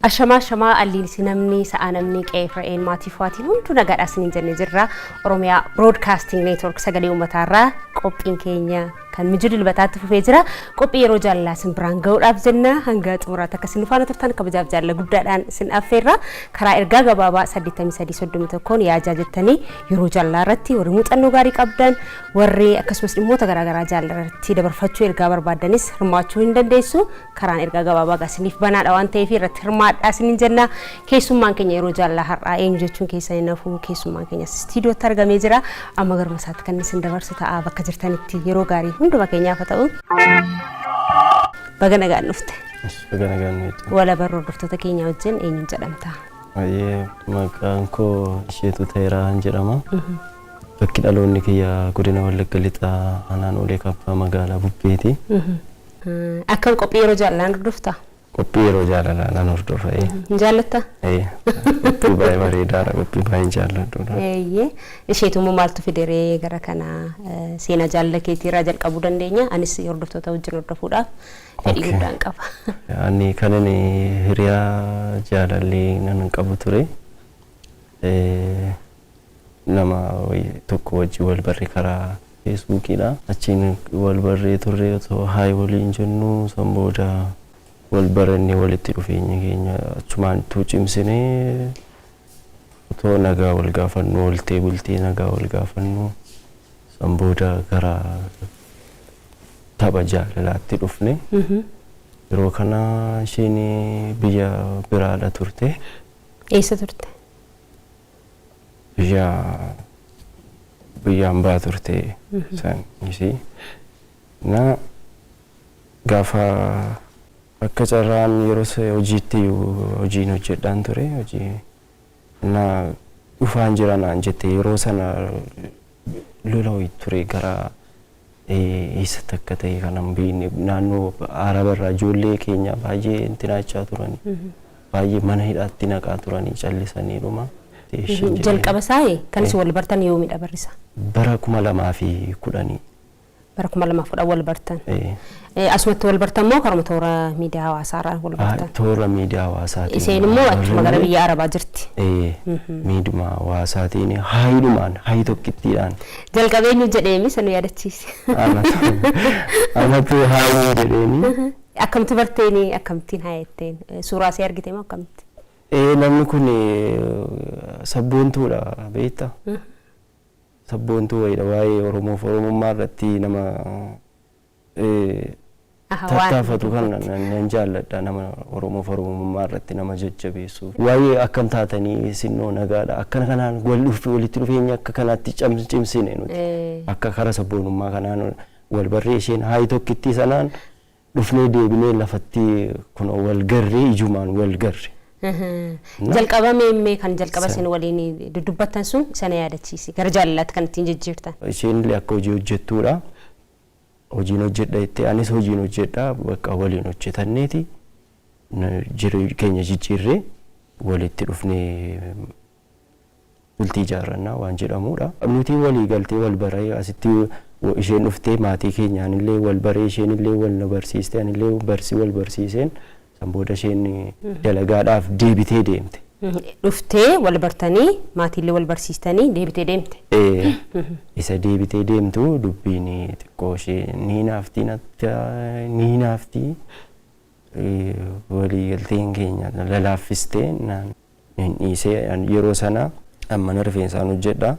Ashama alliin sinamni sa'anamni qeefra'een maatii faatiin hundu nagaadhaa siniin jennee jirra. Oromiyaa Broadcasting Network sagalee uummataarraa qophiin keenya kan mijuu dilbataatti fufee jira. Qophii yeroo jaalalaa sin biraan ga'uudhaaf jenna hanga xumuraatti akka sin faana turtan kabajaaf jaalala guddaadhaan sin affeerra. Karaa ergaa gabaabaa 8331 yaajaa jettanii yeroo jaalalaa irratti warri muuxannoo gaarii qabdan warri akkasumas dhimmoota garaagaraa jaalalaa irratti dabarfachuu ergaa barbaadanis hirmaachuu hin dandeessu. Karaan ergaa gabaabaa gasiniif banaadha waan ta'eef irratti hirmaadhaa sinin jenna. Keessummaan keenya yeroo jaalalaa har'aa eenyu jechuun keessan nafuu keessummaan keenya istiidiyootti argamee jira. Amma garuma isaatti kan isin dabarsu ta'a bakka jirtanitti yeroo gaarii hunduma keenyaaf ta'u baga nagaan dhufte. Baga nagaan dhufte. Wala barroo hordoftoota keenya wajjin eenyuun jedhamta? Maqaan koo Isheetuu Tayiraa jedhama. Bakki dhaloonni kiyya godina Wallagga Lixaa naannolee kabbaa magaalaa Bubbeeti. Akkam qophii yeroo jaalalaan hordofta? Qophii yeroo jaalalaa hordofa. Jaallatta? Qophii baay'ee bareedaadha. Qophii baay'ee jaalladhuudha. Isheetuu maaltu fidee gara kana seenaa jaalala keetiirraa jalqabuu dandeenya? Anis hordoftoota wajjin hordofuudhaaf fedhii guddaan qaba. Ani kanan hiriyaa jaalallee nan qabu ture. Nama tokko wajjin wal barree karaa Facebookidha. Achiin wal barree turre otoo haay waliin jennu san booda wal barannee walitti dhufeenya keenya achumaan cimsinee otoo nagaa wal gaafannu oltee bultee nagaa wal gaafannu san booda gara tapha jaalalaatti dhufne. Yeroo kana isheen biyya biraadha turte. Eessa turte? Biyya hambaa turte san isii. Na gaafa akka carraan yeroo hojiitti hojiin hojjedhaan ture hojii na dhufaan jiranaan jette yeroo sana lola ture gara eessatti akka ta'e kanan beekne naannoo Arabarraa ijoollee keenya baay'ee intinaachaa turan baay'ee mana hidhaatti naqaa turanii callisanii dhuma. Jalqaba isaa kanis wal bartan yoomidha barrisa? Bara 2010. Bara 2010 wal bartan. Asumatti wal bartan moo karuma toora miidiyaa hawaasaarraa wal bartan? Toora miidiyaa hawaasaatiin. Isheen immoo achuma gara biyya Arabaa jirti. Miidhuma hawaasaatiin haayidumaan hayi tokkittiidhaan. Jalqabeenyu jedheemi sanu yaadachiise. Anatu haayuu jedheemi. Akkamtu barteeni akkamtiin haayetteen suuraa see argite moo akkamti? Namni kun sabboontuudha beektaa? Sabboontuu wayiidha waa'ee Oromoof Oromummaa irratti nama tattaafatu kan nan jaalladha nama Oromoof Oromummaa irratti nama jajjabeessuuf. Waa'ee akkam taatanii sinnoo nagaadha akkana kanaan walitti dhufeenya akka kanaatti cimsine nuti. Akka kara sabboonummaa kanaan wal barree isheen haayi tokkittii sanaan dhufnee deebinee lafatti kun wal garree ijumaan wal garre. Jalqabame kan jalqaba sen waliin dudubbattan sun sana yaadachiisi gara jaalalaatti kan ittiin jijjiirtan. Isheen illee akka hojii hojjettuudha. Hojiin hojjedha jettee anis hojiin hojjedha bakka waliin hojjetanneeti keenya jijjiirree walitti dhufnee bultii ijaarrannaa waan jedhamudha. Nuti walii galtee wal baree asitti isheen dhuftee maatii keenyaan illee wal baree isheen illee wal na barsiiste ani illee wal barsiiseen. Booda isheen dalagaadhaaf deebitee deemte. Dhuftee wal bartanii maatiillee wal barsiistanii deebitee deemte. Isa deebitee deemtu dubbiin xiqqoo ishee ni naaftii walii galteen keenya lalaaffistee hin dhiisee yeroo sana amma rifeensaan hojjedha.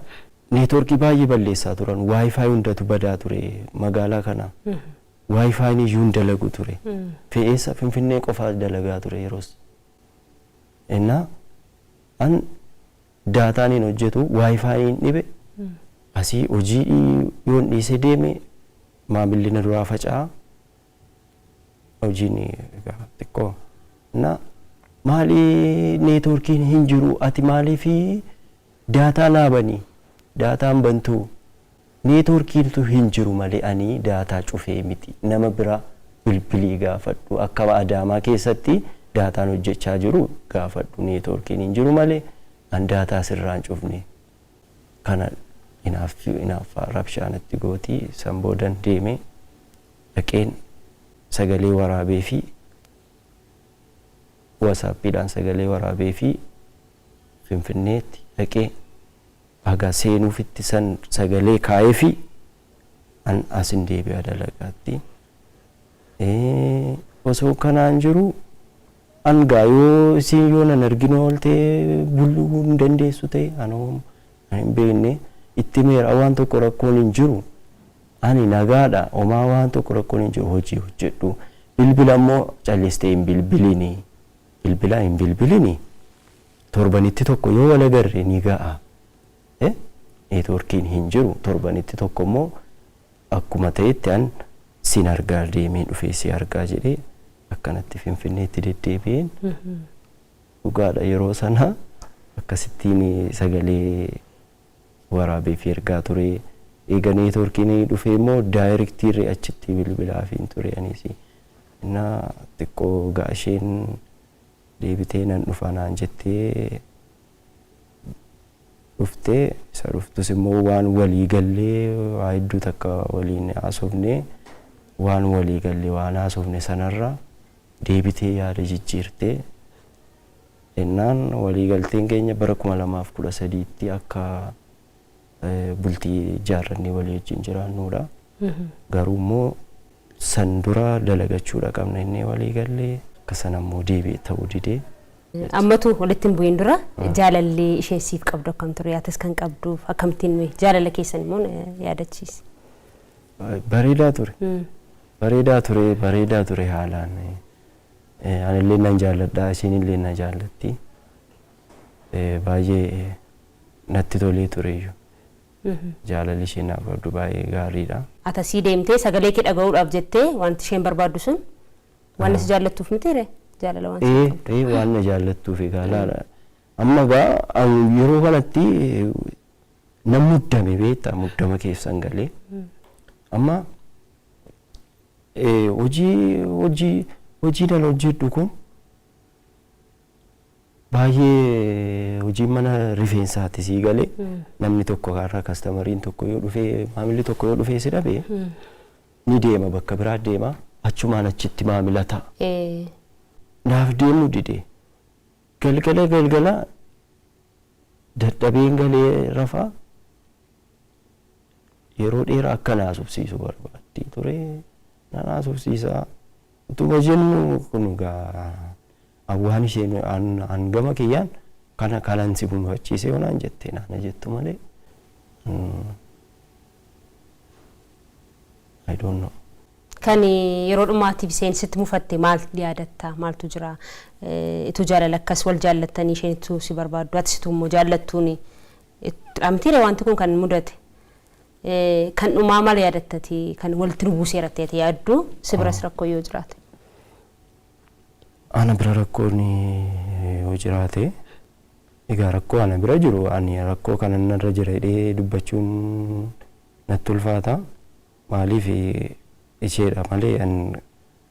Neetwoorkii baay'ee balleessaa turan waayifaayi hundatu badaa ture magaalaa kana. Wi-Fi ni yuun dalagu ture. Fe'eessa Finfinnee qofaa dalagaa ture yeroos. Innaa an daataan hin hojjetu Wi-Fi hin dhibe asii hojii yoon dhiisee deeme maamilli na duraa faca'a. Hojiin xiqqoo. Innaa maalii neetwoorkiin hin jiru ati maaliifi daataa naabanii daataan bantuu. Neetwoorkiitu hin jiru malee ani daataa cufee miti nama bira bilbilii gaafadhu akka Adaamaa keessatti daataan hojjechaa jiru gaafadhu neetwoorkiin hin jiru malee an daataa sirraan cufne kana inaaf rabshaanatti gootii san boodan deeme dhaqeen sagalee waraabee fi WhatsAppidhaan sagalee waraabee fi Finfinneetti dhaqee haga seenuufitti san sagalee kaa'ee fi an asin deebi'a dalagaatti. Osoo kanaan jiru an gaayoo isin yoo nan arginu ooltee buluu hin dandeessu ta'e anoo hin beekne itti meera waan tokko rakkoon hin jiru. Ani nagaadha homaa waan tokko rakkoon hin jiru hojii hojjedhu. Bilbila immoo callistee hin bilbilini. Bilbila hin bilbilini. Torbanitti tokko yoo wal agarre ni ga'a. Neetworkiin hin jiru torbanitti tokko immoo akkuma ta'etti an sin argaa deemee dhufee si argaa jedhee akkanatti Finfinneetti deddeebi'een dhugaadha yeroo sana akkasittiin sagalee waraabee fi ergaa ture. Eega neetworkiin dhufee immoo daayirektiirri achitti bilbilaafiin ture anis. Innaa xiqqoo gaasheen deebitee nan dhufa naan jettee dhuftee isa dhuftus immoo waan walii gallee waa hedduu takka waliin haasofne waan walii gallee waan haasofne sanarra deebitee yaada jijjiirtee ennaan walii galteen keenya bara 2013tti akka bultii ijaarrannee walii wajjin jiraannuudha. Garuu immoo san dura dalagachuudha qabna innee walii gallee akka sana immoo deebi'ee ta'uu didee. Ammatu walitti hin bu'in dura jaalalli isheen siif qabdu akkam ture yaatas kan qabduuf akkamittiin jaalala keessan immoo yaadachiisi. Bareedaa ture. Bareedaa ture haalaan. Anillee nan jaalladha isheenillee na jaallatti. Baay'ee natti tolee tureyyuu. Jaalalli isheen naaf qabdu baay'ee gaariidha. Atasii deemtee sagalee kee dhaga'uudhaaf jettee wanti isheen barbaaddu sun waan si jaallattuuf mitiire jaalala waan si qabdu. Waan na jaallattuuf egaalaadha. Amma gaa yeroo kanatti nan muddame beektaa muddama keessan galee. Amma hojii nan hojjedhu kun baay'ee hojii mana rifeensaati sii galee namni tokko kaarraa kastamariin tokko yoo dhufee maamilli tokko yoo dhufee si dhabe ni deema bakka biraa deema achumaan achitti maamila ta'a. Naaf deemu dide galgala dadhabeen galee rafaa yeroo dheeraa akka naasufsiisu barbaaddi ture na naasufsiisaa utuma jennu kun gaa awwaan isheen an gama kiyyaan kana kalan si buufachiisee onaan jettee naana jettu malee I don't know. Kan yeroo dhumaatiif isheen sitti mufatte maal yaadatta maaltu jira itu jaalala akkas wal jaallattanii isheentu si barbaaddu ati immoo jaallattuuni dhamtiire wanti kun kan mudate kan dhumaa maal yaadattati kan walitti buuseerattee yaaddu si biras rakkoo yoo jiraate. Ana bira rakkoon yoo jiraate egaa rakkoo ana bira jiru ani rakkoo kana narra jira jedhee dubbachuun natti ulfaata maaliif isheedha malee an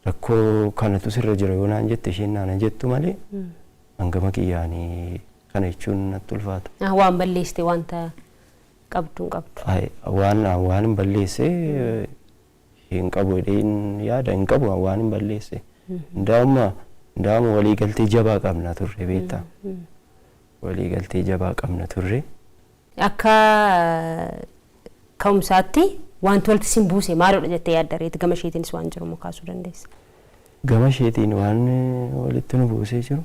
rakkoo kanatu sirra jira yoo naan jette isheen naan jettu malee hangama kiyyaanii kana jechuun natti ulfaata. Waan balleessite wanta qabdu qabdu. Waan hin balleesse hin qabu jedheen yaada hin qabu waan hin balleesse. Ndaama walii galtee jabaa qabna turre beektaa. Walii galtee jabaa qabna turre. Akka ka'umsaatti wanti walitti sin buuse maalidha jettee yaaddareeti gama isheetiinis waan jiru mukaasuu dandeessa. Gama isheetiin waan walitti nu buusee jiru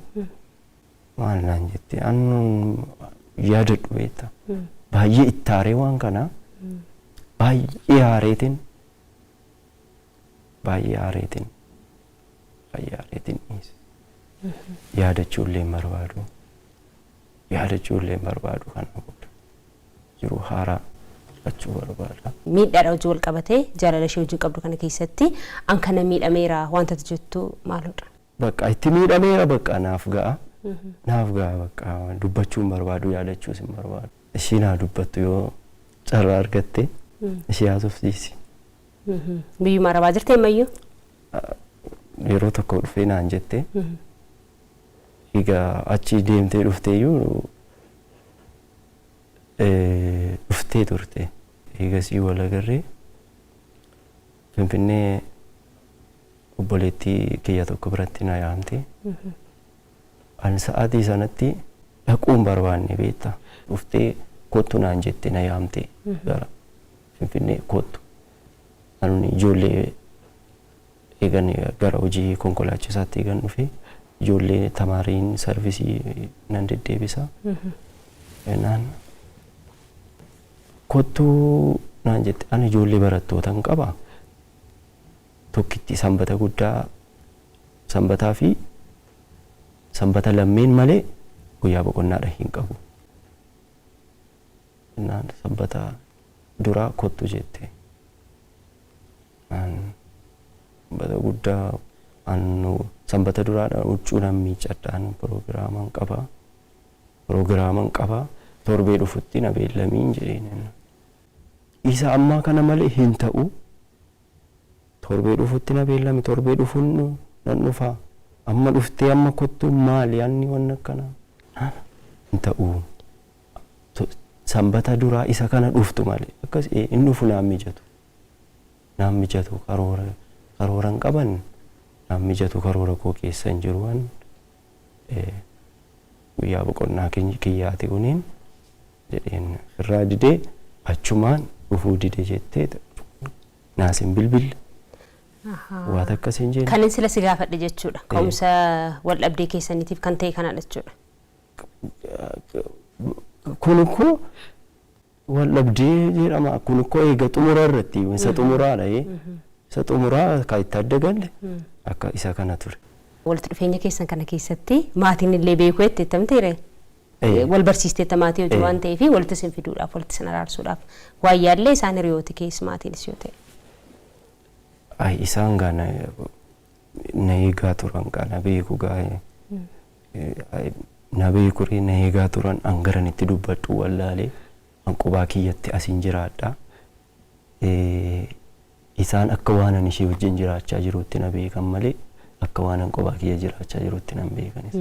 maal naan jette an yaadadhu beektaa. Baay'ee ittaaree waan kanaa baay'ee aareetiin yaadachuullee barbaadu kana booda jiru haaraa achuu barbaada. Miidhaadha hojii wal qabatee jaalala ishee hojii qabdu kana keessatti an kana miidhameera wanta jettu maaludha? Bakka itti miidhameera bakka naaf ga'a bakka dubbachuun barbaadu yaadachuus hin barbaadu. Isheen haa dubbattu yoo carraa argatte ishee haasofsiisi. Biyyuma arabaa jirtee ammayyuu? Yeroo tokko dhufee naan jette egaa achi deemtee dhufteeyyuu dhuftee turte eegasii wal agarree Finfinnee obboleettii kiyya tokko biratti na yaamte. An sa'aatii sanatti dhaquun barbaanne beektaa dhuftee kottu naan jette na yaamte gara Finfinnee kottu. Ani ijoollee eegan gara hojii konkolaachisaatti eegan dhufe ijoollee tamaariin sarvisii nan deddeebisa. Naan kottu naan jette ani ijoollee barattootan qaba. Tokkitti sanbata guddaa sanbataa fi sanbata lammeen malee guyyaa boqonnaadha hin qabu. Naan sanbata duraa kottu jette. Sanbata guddaa sanbata duraadha huccuu nan miiccadhaan pirogiraaman qaba torbee dhufutti na beellamiin jedheen. Isa ammaa kana malee hin ta'u. Torbee dhufutti na beellami torbee dhufuun nan dhufa. Amma dhuftee amma kottu maali anni waan akkana hin ta'u. Sanbata duraa isa kana dhuftu malee akkas inni dhufu naan mijatu karooran qaban naan mijatu karoora koo keessa hin jiru waan guyyaa boqonnaa kiyyaati kuniin jedheen irraa didee achumaan dhufuu dide jettee naasin bilbille. Waan akkasiin jenna. Kan sila si gaafadhe jechuudha. Ka'umsa wal dhabdee keessaniitiif kan ta'e kanadha jechuudha. Kun koo wal dhabdee jedhama. Kun koo eega xumura irratti isa xumuraadha. Isa xumuraa kan itti adda galle akka isa kana ture. Walitti dhufeenya keessan kana keessatti maatiin illee beekuu itti tamteere. Wal barsiisteetta maatii hojii waan ta'eef walitti isin fiduudhaaf walitti isin araarsuudhaaf waan yaallee isaan hiriyooti keessa maatiinis yoo ta'e. Isaan gana na eegaa turan kana beeku gaa'e na beekuri na eegaa turan angaran itti dubbadhu wallaalee anqubaa kiyyatti asiin jiraadha. Isaan akka waan ani ishee wajjin jiraachaa jirutti na beekan malee akka waan anqubaa kiyya jiraachaa jirutti nan beekanis.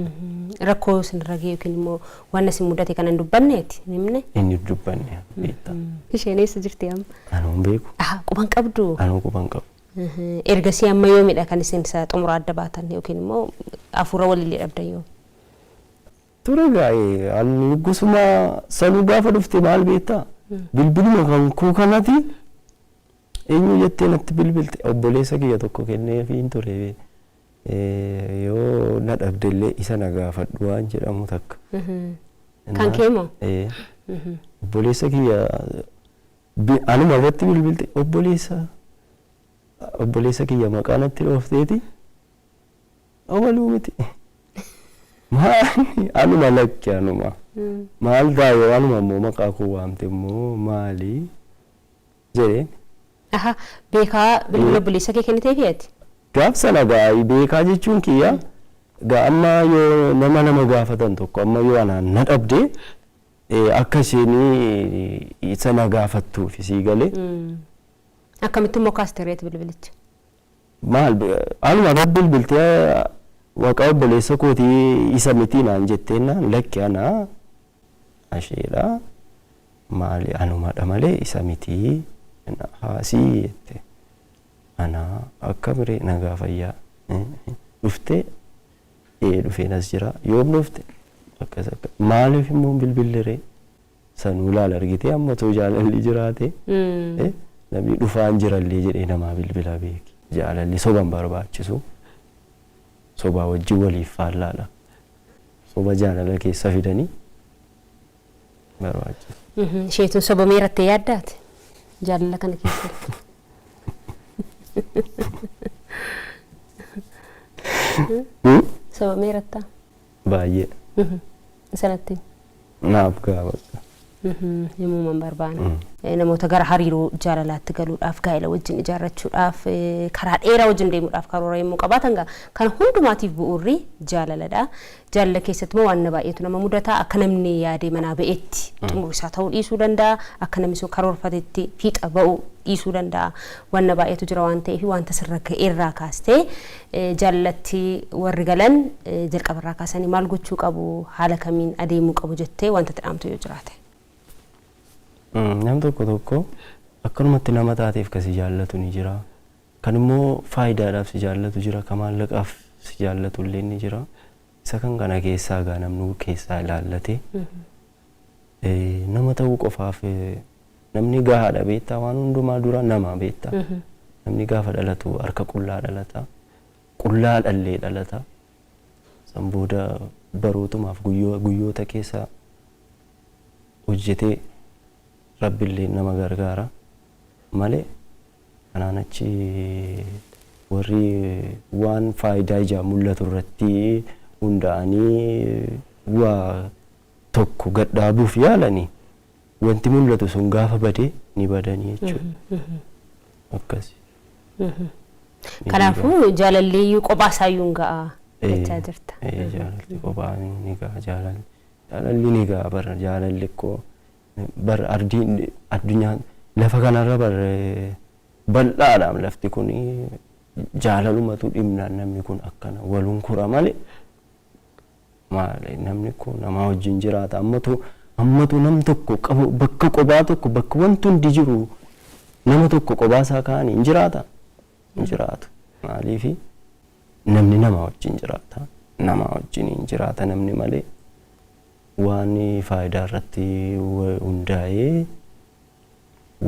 Rakkoo isinirra ga'e yookiin immoo waan isin mudate kana hin dubbanneeti himne? Inni dubbanne beektaa. Isheen eessa jirti amma? Anuun beeku. Quban qabdu? Anuu quban qabu. Ergasii amma yoomidha kan isin xumura adda baatan yookiin immoo hafuura walillee dhabdan yoo? Ture gaa'ee ani gusuma sanuu gaafa dhufte maal beektaa? Bilbiluma kan kuu kanati eenyu jettee natti bilbilte obboleessa kiyya tokko kenneefiin ture yoo na dhabdellee isa na gaafadhu waan jedhamu takka. Kan keemoo? Obboleessa kiyya anuma irratti bilbilte obboleessa kiyya maqaa natti dhoofteeti awwaluu miti. Maali anuma lakki anuma maal gaa'ee anuma immoo maqaa koo waamte immoo maali jedheen. Beekaa bilbila obboleessa kee kenniteefiyeeti? Gaaf sana gaa'ii beekaa jechuun kiyya amma yoo nama gaafatan tokko amma yoo anaan na dhabde akka isheen isa na gaafattuuf sii galee. Akkamitti immoo kaastereeti bilbilicha? Maal anuma irratti bilbiltee maqaa obboleessa kootii isa miti naan jetteenaan lakki anaa asheedha maali anumadha malee isa miti haasii jette anaa akka biree nagaa fayyaa dhuftee dhufeen as jira yoom dhufte akkas akka maaliif immoo bilbilleree sanuu laal argitee amma too jaalalli jiraate namni dhufaan jirallee jedhee namaa bilbila beeki jaalalli soban barbaachisu. Soba wajjin waliif faallaadha. Soba jaalala keessa fidanii barbaachisu. Isheetuun soba meerattee yaaddaati? Jaalala kana keessatti. Soba meerattaa? Baay'ee. Sanatti? Naaf gaafadha. Himuuman barbaanne. Namoota gara hariiroo jaalalaatti galuudhaaf gaa'ela wajjin ijaarrachuudhaaf karaa dheeraa wajjin deemuudhaaf karoora yommuu qabaatan kan hundumaatiif bu'uurri jaalaladha. Jaalala keessatti immoo waan baay'eetu nama mudata akka namni yaadee manaa ba'eetti xumura isaa ta'uu dhiisuu danda'a akka namni sun karoorfatetti fiixa ba'uu dhiisuu danda'a waan baay'eetu jira waan ta'eef wanta sirra ga'eerraa kaastee jaalalatti warri galan jalqabarraa kaasanii maal gochuu qabu haala kamiin adeemuu qabu jettee wanta xidhaamtu yoo jiraate. Nam tokko akkanumatti nama taateef kasi jaallatu ni jira kan immoo faayidaadhaaf si jaallatu jira kan maallaqaaf si jaallatu illee ni jira isa kan kana keessaa gaa namni keessaa ilaallatee nama ta'uu qofaaf namni gahaadha beektaa waan hundumaa dura nama beektaa namni gaafa dhalatu harka qullaa dhalata qullaa dhallee dhalata san booda barootumaaf guyyoota keessa hojjetee rabbillee nama gargaara malee kanaan achi warri waan faayidaa ijaa mul'atu irratti hundaa'anii waa tokko gadhaabuuf yaalanii wanti mul'atu sun gaafa badee ni badanii jechuudha. Akkasi. Kanaafuu jaalallee kophaa isaayyuu ga'a jechaa jirta. Jaalalli kophaa ni ga'a jaalalli ni ga'a bara jaalalli koo bara addunyaa lafa kanarra bara bal'aadhaan lafti kun jaalalumatu dhimnaan namni kun akkana waluun kura malee maali namni kun nama wajjin jiraata ammatu nam tokko qabu bakka kophaa tokko bakka wanti hundi jiru nama tokko kophaa isaa kaanii hin jiraatu maaliifi namni nama wajjin jiraata namni malee waan faayidaa irratti hundaa'ee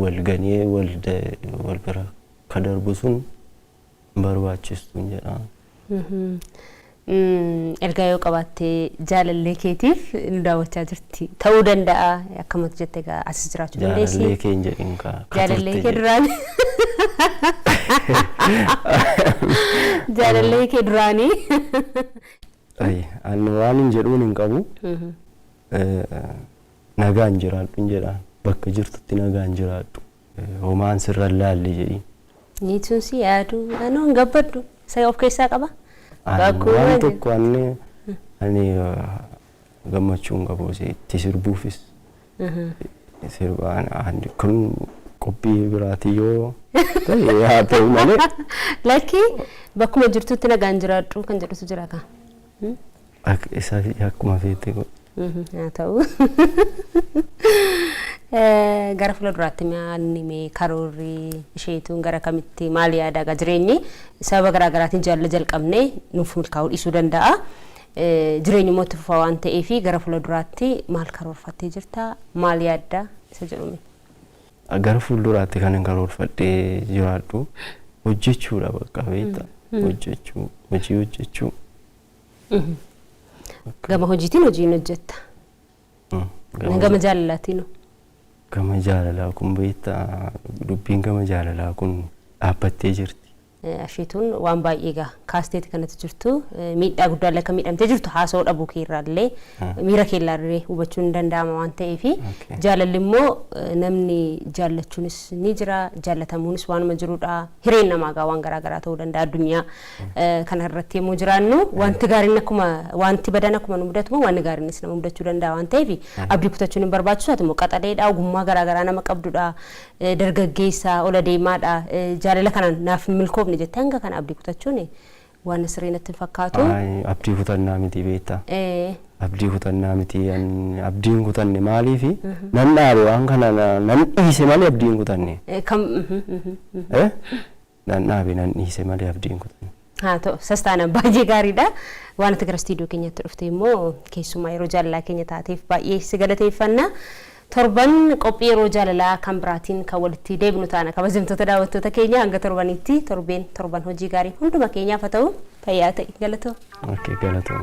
wal ganee wal bira ka darbu sun barbaachistu jedha. Ergaa yoo qabaatte jaalallee keetiif nu daawwachaa jirti ta'uu danda'a akkamatu jettee gaa as jiraachuu dandeessi. Jaalallee kee hin jedhin kaa. Jaalallee kee duraanii. Jaalallee kee duraanii. Ani waan hin jedhuun hin qabu. Nagaan jiraadhu jedhaan bakka jirtutti nagaan jiraadhu. Homaan sirra laalli jedhi. Niituun si yaadu anoo hin gabbaddu isa of keessaa qaba. Waan tokko ani gammachuun qabu itti sirbuufis sirbaan kun qophii biraati yoo ta'e haa ta'u malee. Lakki bakkuma jirtutti nagaan jiraadhu kan jedhutu jira kaa. Isa akkuma feete haa ta'u. Gara fuulduraatti maalni karoorri isheetuun gara kamitti maal yaadaa jireenyi sababa garaa garaatiin jaalala jalqabnee nuuf milkaa'uu dhiisuu danda'a. Jireenyi immoo itti fufaa waan ta'eef gara fuulduraatti maal karoorfattee jirta maal yaaddaa isa jedhume. Gara fuulduraatti kan karoorfadhee jiraadhu hojjechuudha bakka beekta hojii hojjechuu. Gama hojiitiin hojiin hojjetta. Gama jaalalaatiin. Gama jaalalaa kun beekta dubbiin gama jaalalaa kun dhaabbattee jirti. Asheetuun waan baay'ee gaa kaasteeti kanatti jirtu miidhaa guddaallee akka miidhamtee jirtu haasa'uu dhabuu keerraallee miira keellaallee hubachuun ni danda'ama waan ta'eef jaalalli immoo namni jaallachuunis ni jira jaallatamuunis waanuma jirudha hireen namaa gaa waan garaa garaa ta'uu danda'a addunyaa kana irratti yommuu jiraannu wanti gaariin akkuma wanti badan akkuma nu mudatu wanni gaariinis nama mudachuu danda'a waan ta'eef abdii kutachuun hin barbaachisu ati immoo qaxaleedha ogummaa garaa garaa nama qabdudha dargaggeessa ola deemaadha jaalala kanaan naaf milkoo ni jetanga kan abdii kutachuun waan sirriitti fakkaatu abdii kutannaa miti beekta abdii kutannaa miti abdiin kutanne maaliifi nan dhaabe waan kana nan dhiise malee abdiin kutanne nan dhaabe nan dhiise malee abdiin kutanne haa ta'u sastaana baay'ee gaariidha waan ati gara istiidiyoo keenyatti dhufte immoo keessumaa yeroo jaalalaa keenya taateef baay'ee si galateeffanna. Torban qophii yeroo jaalalaa kan biraatiin kan walitti deebinu taana kabajamtoota daawwattoota keenya hanga torbanitti torban hojii gaarii hunduma keenyaaf haa ta'u fayyaa ta'e galatoo. Okay, galatoo.